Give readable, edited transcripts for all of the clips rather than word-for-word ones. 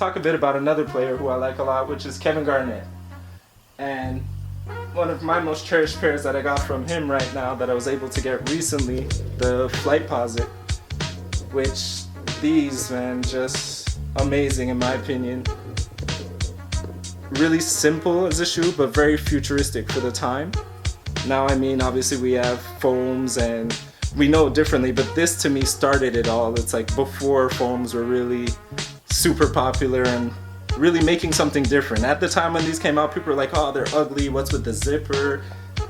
talk a bit about another player who I like a lot, which is Kevin Garnett. And one of my most cherished pairs that I got from him right now that I was able to get recently, the Flightposite, which these, man, just amazing in my opinion. Really simple as a shoe, but very futuristic for the time. Now, I mean, obviously we have foams and we know differently, but this to me started it all. It's like before foams were really super popular and really making something different. At the time when these came out, people were like, oh, they're ugly, what's with the zipper?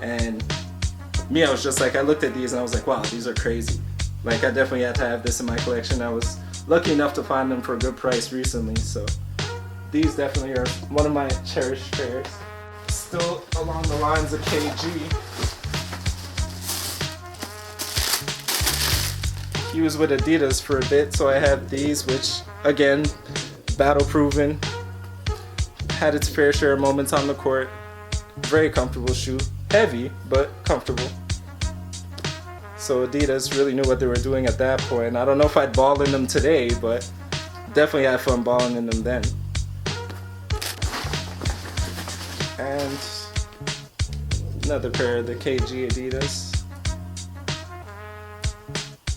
And me, I was just like, I looked at these and I was like, wow, these are crazy. Like, I definitely had to have this in my collection. I was lucky enough to find them for a good price recently, so these definitely are one of my cherished pairs. Still along the lines of KG. He was with Adidas for a bit, so I have these, which again, battle proven. Had its fair share of moments on the court. Very comfortable shoe. Heavy, but comfortable. So Adidas really knew what they were doing at that point. I don't know if I'd ball in them today, but definitely had fun balling in them then. And another pair of the KG Adidas.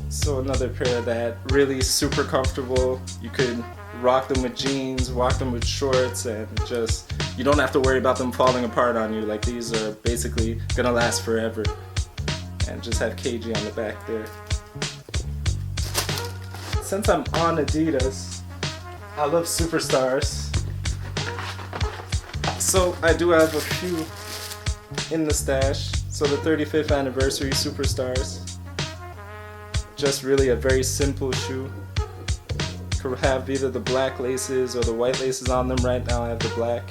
So another pair that really super comfortable. You could rock them with jeans, rock them with shorts, and just, you don't have to worry about them falling apart on you. Like, these are basically gonna last forever. And just have KG on the back there. Since I'm on Adidas, I love Superstars. So I do have a few in the stash. So the 35th anniversary Superstars. Just really a very simple shoe. Could have either the black laces or the white laces on them. Right now I have the black.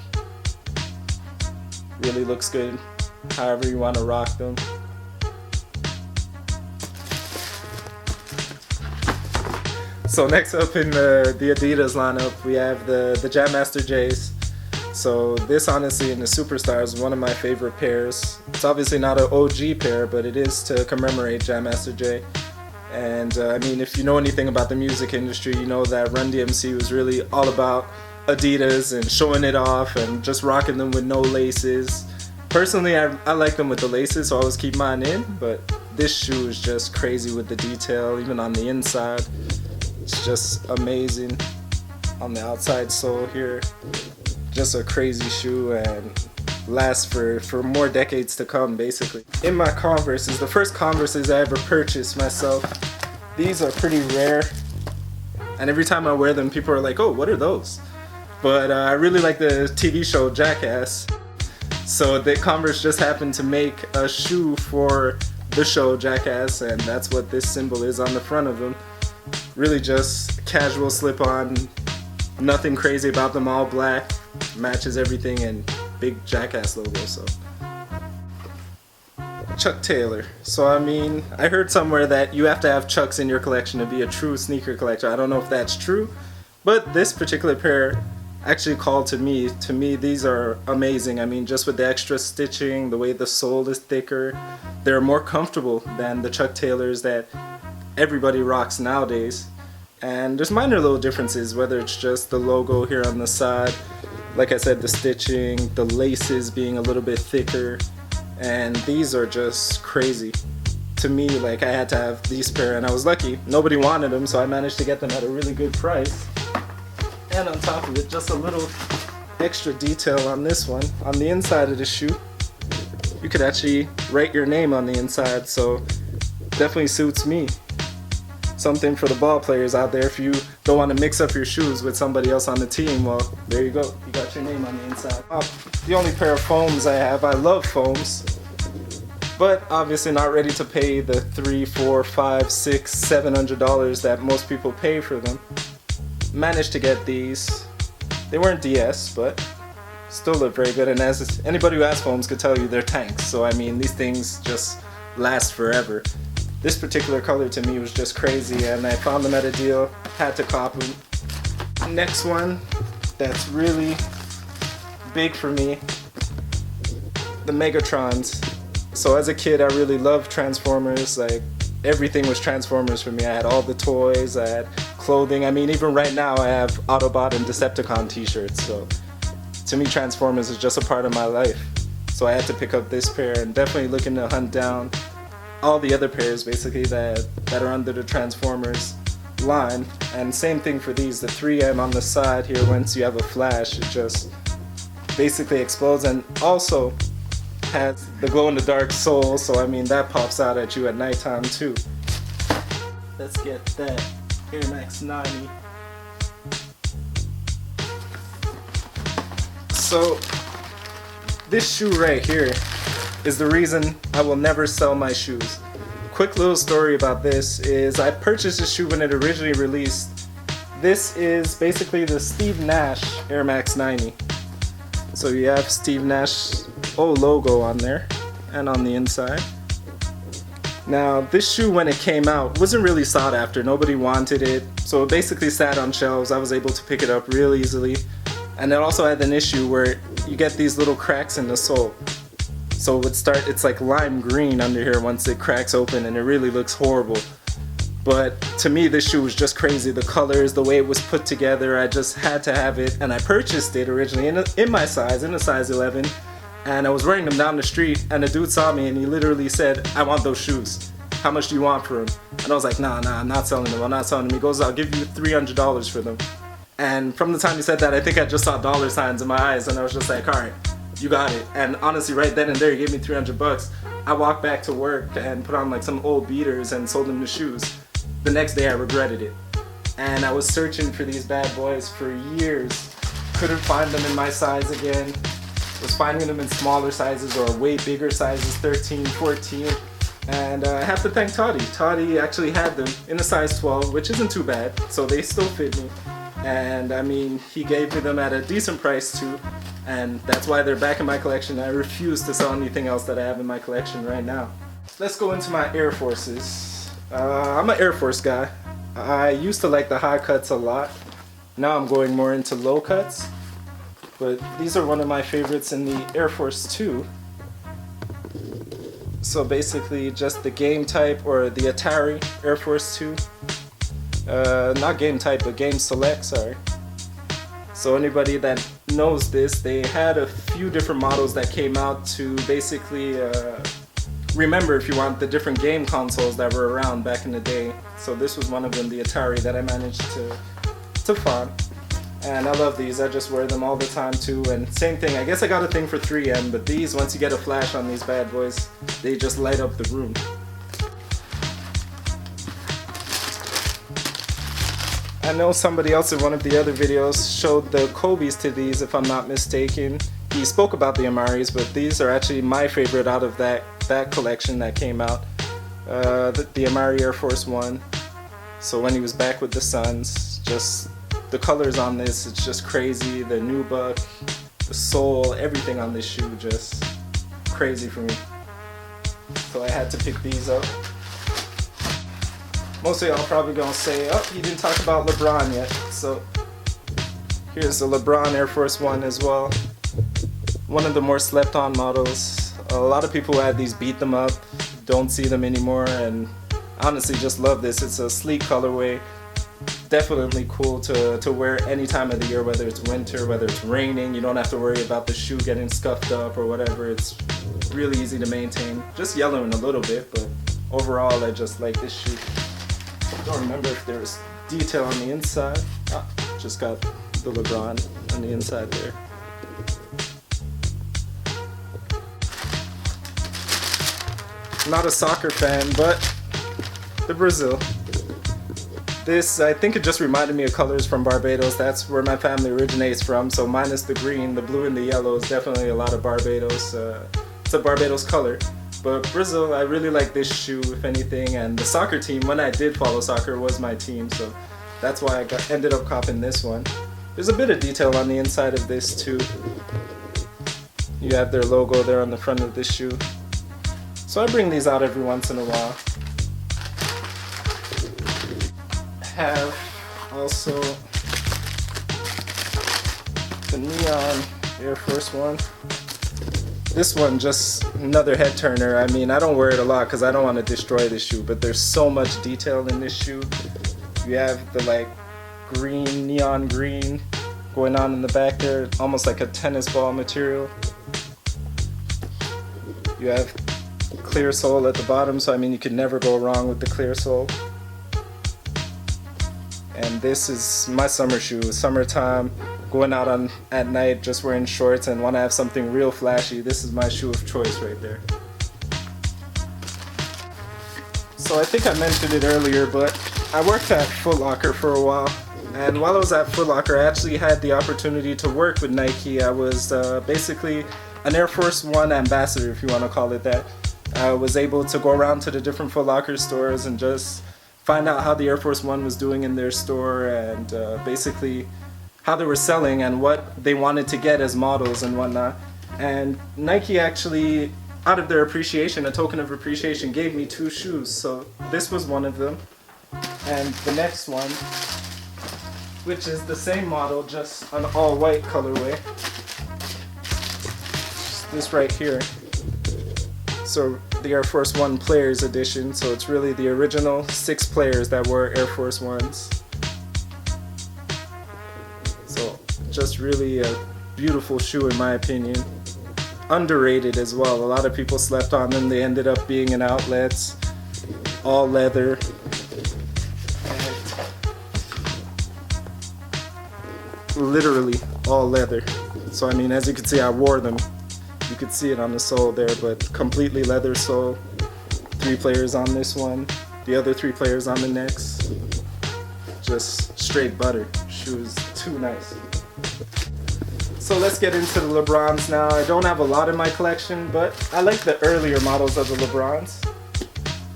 Really looks good however you want to rock them. So next up in the Adidas lineup, we have the Jam Master J's. So this, honestly, in the Superstars is one of my favorite pairs. It's obviously not an OG pair, but it is to commemorate Jam Master Jay. And I mean, if you know anything about the music industry, you know that Run DMC was really all about Adidas and showing it off and just rocking them with no laces. Personally, I like them with the laces, so I always keep mine in, but this shoe is just crazy with the detail, even on the inside. It's just amazing. On the outside sole here, just a crazy shoe and lasts for more decades to come, basically. In my Converses, the first Converses I ever purchased myself, these are pretty rare, and every time I wear them, people are like, oh, what are those? But I really like the TV show Jackass, so the Converse just happened to make a shoe for the show Jackass, and that's what this symbol is on the front of them. Really just casual slip-on, nothing crazy about them, all black, matches everything, and big Jackass logo. So Chuck Taylor. So I mean, I heard somewhere that you have to have Chucks in your collection to be a true sneaker collector. I don't know if that's true, but this particular pair actually called to me. To me, these are amazing. I mean, just with the extra stitching, the way the sole is thicker, they're more comfortable than the Chuck Taylors that everybody rocks nowadays. And there's minor little differences, whether it's just the logo here on the side, like I said, the stitching, the laces being a little bit thicker, and these are just crazy. To me, like, I had to have these pair, and I was lucky. Nobody wanted them, so I managed to get them at a really good price. And on top of it, just a little extra detail on this one. On the inside of the shoe, you could actually write your name on the inside, so definitely suits me. Something for the ball players out there. If you don't want to mix up your shoes with somebody else on the team, well, there you go. You got your name on the inside. The only pair of foams I have, I love foams, but obviously not ready to pay the $300, $400, $500, $600, $700 that most people pay for them. Managed to get these. They weren't DS, but still look very good. And as anybody who has foams could tell you, they're tanks. So I mean, these things just last forever. This particular color to me was just crazy, and I found them at a deal, had to cop them. Next one that's really big for me, the Megatrons. So as a kid, I really loved Transformers. Like, everything was Transformers for me. I had all the toys, I had clothing. I mean, even right now I have Autobot and Decepticon t-shirts, so to me Transformers is just a part of my life. So I had to pick up this pair, and definitely looking to hunt down all the other pairs basically that are under the Transformers line. And same thing for these, the 3M on the side here, once you have a flash it just basically explodes, and also has the glow-in-the-dark soul, so I mean that pops out at you at nighttime too. Let's get that Air Max 90. So this shoe right here is the reason I will never sell my shoes. Quick little story about this is I purchased this shoe when it originally released. This is basically the Steve Nash Air Max 90. So you have Steve Nash old logo on there and on the inside. Now this shoe when it came out wasn't really sought after, nobody wanted it, so it basically sat on shelves. I was able to pick it up real easily, and it also had an issue where you get these little cracks in the sole. So it's like lime green under here once it cracks open, and it really looks horrible. But to me this shoe was just crazy. The colors, the way it was put together, I just had to have it, and I purchased it originally in my size, in a size 11. And I was wearing them down the street, and a dude saw me and he literally said, "I want those shoes. How much do you want for them?" And I was like, nah, I'm not selling them. I'm not selling them. He goes, "I'll give you $300 for them." And from the time he said that, I think I just saw dollar signs in my eyes, and I was just like, all right, you got it. And honestly, right then and there, he gave me $300. I walked back to work and put on like some old beaters and sold him the shoes. The next day I regretted it. And I was searching for these bad boys for years. Couldn't find them in my size again. Was finding them in smaller sizes or way bigger sizes, 13, 14. And I have to thank Toddy. Toddy actually had them in a size 12, which isn't too bad, so they still fit me. And I mean, he gave me them at a decent price too, and that's why they're back in my collection. I refuse to sell anything else that I have in my collection right now. Let's go into my Air Forces. I'm an Air Force guy. I used to like the high cuts a lot. Now I'm going more into low cuts. But these are one of my favorites in the Air Force 2. So basically just the game type, or the Atari Air Force 2. Not game type, but game select, sorry. So anybody that knows this, they had a few different models that came out to basically remember, if you want, the different game consoles that were around back in the day. So this was one of them, the Atari, that I managed to find. And I love these. I just wear them all the time too. And same thing, I guess I got a thing for 3M, but these, once you get a flash on these bad boys, they just light up the room. I know somebody else in one of the other videos showed the Kobe's to these, if I'm not mistaken. He spoke about the Amaris, but these are actually my favorite out of that collection that came out. The Amari Air Force 1. So when he was back with the Suns, just the colors on this, it's just crazy. The nubuck, the sole, everything on this shoe, just crazy for me. So I had to pick these up. Most of y'all probably gonna say, oh, he didn't talk about LeBron yet. So here's the LeBron Air Force 1 as well. One of the more slept on models. A lot of people who had these beat them up, don't see them anymore, and honestly just love this. It's a sleek colorway. Definitely cool to wear any time of the year, whether it's winter, whether it's raining. You don't have to worry about the shoe getting scuffed up or whatever. It's really easy to maintain. Just yellowing a little bit, but overall I just like this shoe. I don't remember if there was detail on the inside. Just got the LeBron on the inside there. Not a soccer fan, but the Brazil. This, I think it just reminded me of colors from Barbados. That's where my family originates from, so minus the green, the blue and the yellow is definitely a lot of Barbados. It's a Barbados color. But Brazil, I really like this shoe, if anything, and the soccer team, when I did follow soccer, was my team, so that's why I ended up copping this one. There's a bit of detail on the inside of this too. You have their logo there on the front of this shoe. So I bring these out every once in a while. Have also the neon Air Force 1. This one, just another head turner. I mean, I don't wear it a lot because I don't want to destroy this shoe, but there's so much detail in this shoe. You have the like green, neon green going on in the back there, almost like a tennis ball material. You have clear sole at the bottom, so I mean you can never go wrong with the clear sole. And this is my summer shoe. Summertime, going out at night, just wearing shorts and want to have something real flashy. This is my shoe of choice right there. So I think I mentioned it earlier, but I worked at Foot Locker for a while. And while I was at Foot Locker, I actually had the opportunity to work with Nike. I was basically an Air Force One ambassador, if you want to call it that. I was able to go around to the different Foot Locker stores and just find out how the Air Force One was doing in their store, and basically how they were selling and what they wanted to get as models and whatnot. And Nike actually, out of their appreciation, a token of appreciation, gave me 2 shoes. So this was one of them, and the next one, which is the same model, just an all-white colorway. This right here. So the Air Force One Players Edition, so it's really the original 6 players that were Air Force Ones. So just really a beautiful shoe in my opinion. Underrated as well. A lot of people slept on them. They ended up being in outlets, all leather. And literally all leather. So I mean, as you can see, I wore them. You could see it on the sole there, but completely leather sole. 3 players on this one, the other 3 players on the next. Just straight butter. Shoes too nice. So let's get into the LeBrons now. I don't have a lot in my collection, but I like the earlier models of the LeBrons.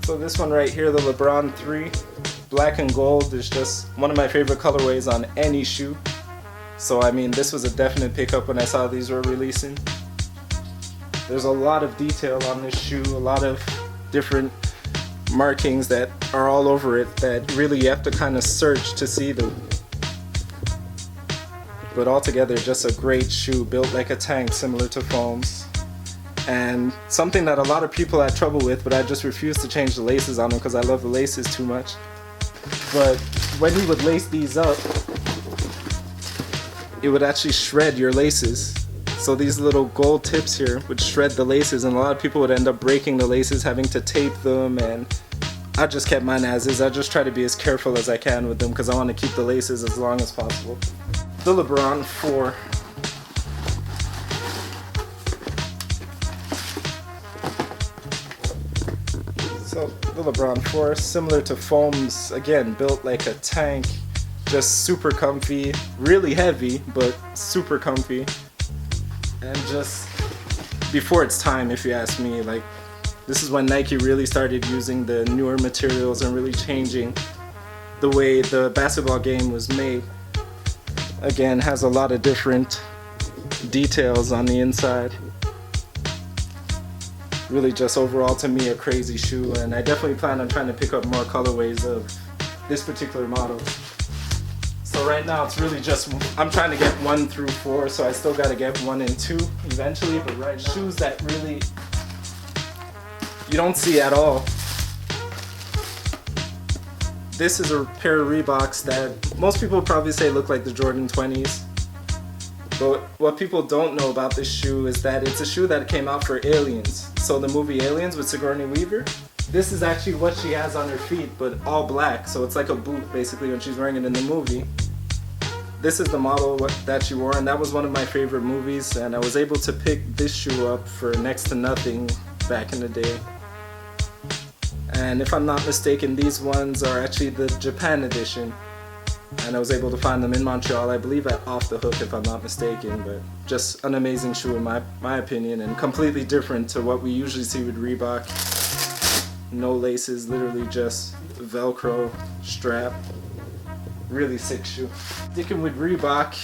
So this one right here, the LeBron 3, black and gold, is just one of my favorite colorways on any shoe. So I mean, this was a definite pickup when I saw these were releasing. There's a lot of detail on this shoe, a lot of different markings that are all over it that really you have to kind of search to see them. But altogether, just a great shoe, built like a tank, similar to Foam's. And something that a lot of people had trouble with, but I just refused to change the laces on them because I love the laces too much. But when you would lace these up, it would actually shred your laces. So these little gold tips here would shred the laces, and a lot of people would end up breaking the laces, having to tape them, and I just kept mine as is. I just try to be as careful as I can with them because I want to keep the laces as long as possible. The LeBron 4. So the LeBron 4, similar to Foam's, again, built like a tank, just super comfy, really heavy, but super comfy. And just before its time, if you ask me. Like, this is when Nike really started using the newer materials and really changing the way the basketball game was made. Again, has a lot of different details on the inside. Really just overall to me a crazy shoe, and I definitely plan on trying to pick up more colorways of this particular model. So right now it's really just, I'm trying to get 1 through 4, so I still gotta get 1 and 2 eventually, but right now, shoes that really you don't see at all. This is a pair of Reeboks that most people would probably say look like the Jordan 20s. But what people don't know about this shoe is that it's a shoe that came out for Aliens. So the movie Aliens with Sigourney Weaver, this is actually what she has on her feet, but all black. So it's like a boot basically when she's wearing it in the movie. This is the model that she wore, and that was one of my favorite movies, and I was able to pick this shoe up for next to nothing back in the day. And if I'm not mistaken, these ones are actually the Japan edition, and I was able to find them in Montreal, I believe at Off the Hook if I'm not mistaken. But just an amazing shoe in my opinion, and completely different to what we usually see with Reebok. No laces, literally just Velcro strap. Really sick shoe. Sticking with Reebok,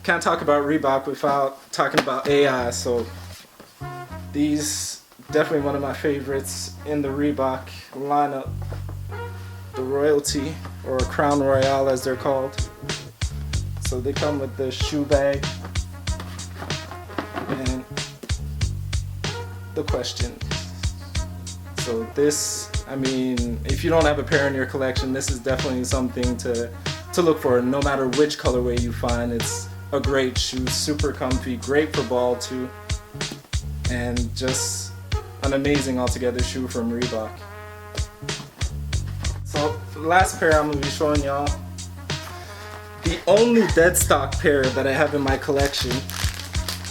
can't talk about Reebok without talking about AI. So these, definitely one of my favorites in the Reebok lineup. The Royalty, or Crown Royale as they're called. So they come with the shoe bag and the question. So this I mean, if you don't have a pair in your collection, this is definitely something to look for. No matter which colorway you find, it's a great shoe, super comfy, great for ball too, and just an amazing altogether shoe from Reebok. So the last pair I'm going to be showing y'all, the only dead stock pair that I have in my collection,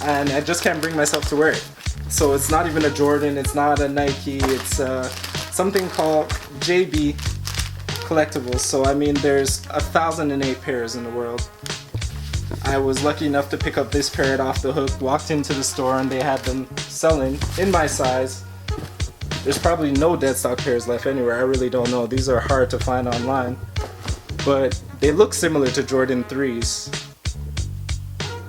and I just can't bring myself to wear it. So it's not even a Jordan, it's not a Nike, it's something called JB Collectibles. So I mean, there's 1,008 pairs in the world. I was lucky enough to pick up this pair at Off the Hook, walked into the store and they had them selling in my size. There's probably no dead stock pairs left anywhere, I really don't know. These are hard to find online. But they look similar to Jordan 3s.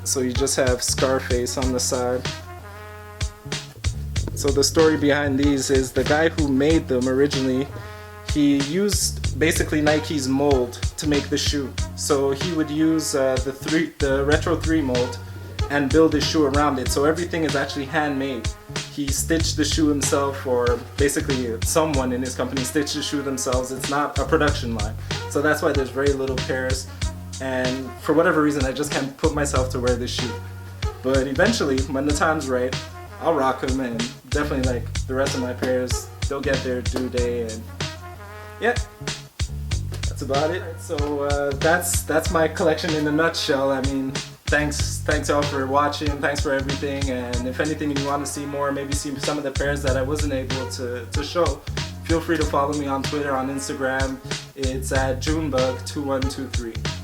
So you just have Scarface on the side. So the story behind these is the guy who made them originally, he used basically Nike's mold to make the shoe. So he would use the Retro 3 mold and build his shoe around it. So everything is actually handmade. He stitched the shoe himself, or basically someone in his company stitched the shoe themselves. It's not a production line. So that's why there's very little pairs. And for whatever reason, I just can't put myself to wear this shoe. But eventually, when the time's right, I'll rock them, and definitely like the rest of my pairs, they'll get their due day, and yeah, that's about it. So that's my collection in a nutshell. I mean, thanks y'all for watching, thanks for everything, and if anything you want to see more, maybe see some of the pairs that I wasn't able to show, feel free to follow me on Twitter, on Instagram. It's at Junebug2123.